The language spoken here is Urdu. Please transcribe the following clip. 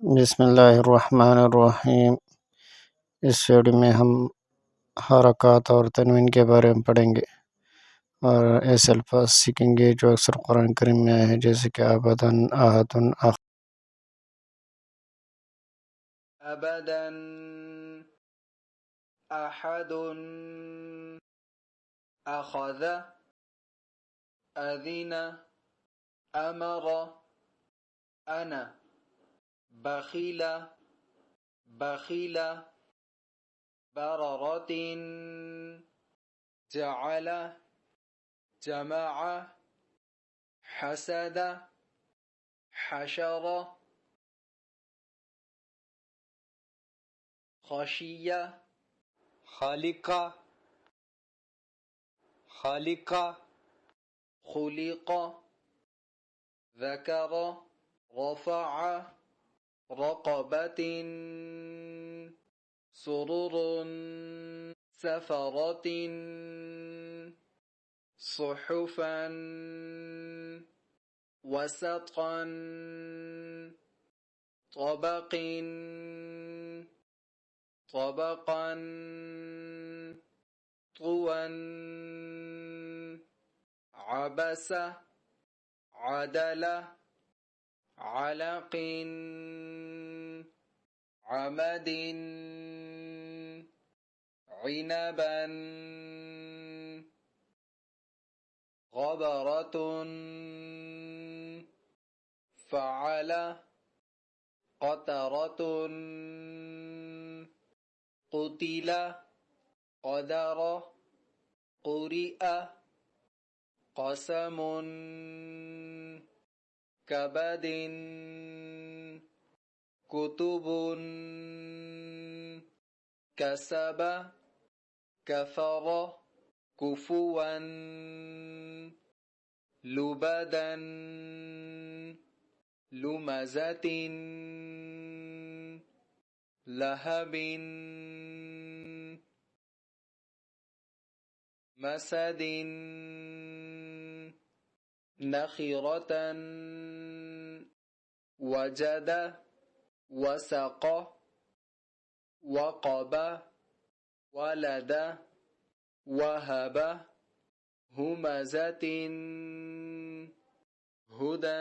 بسم اللہ الرحمن الرحیم۔ اس ویڈیو میں ہم حرکات اور تنوین کے بارے میں پڑھیں گے اور ایسے الفاظ سیکھیں گے جو اکثر قرآن کریم میں آئے ہیں، جیسے کہ ابداً، احدن، ابدا، احد، اخذ، اذن، امر، انا، بخیل، بخیل، بررت، جعل، جمع، حسد، حشر، خشیہ، خلق، خلق، خلق، ذکر، رفع، رقبة، سرر، سفرة، صحفا، وسطا، طبق، طبقا، طوا، عبس، عدل، علق، عمد، عنبا، غبرة، فعل، قطرة، قتل، قدر، قرئ، قسم، كبد، كتب، كسب، كفر، كفوا، لبدا، لمزة، لهب، مسد، نخرة، وجد، وسق، وقب، ولد، وهب، همزة، هدى،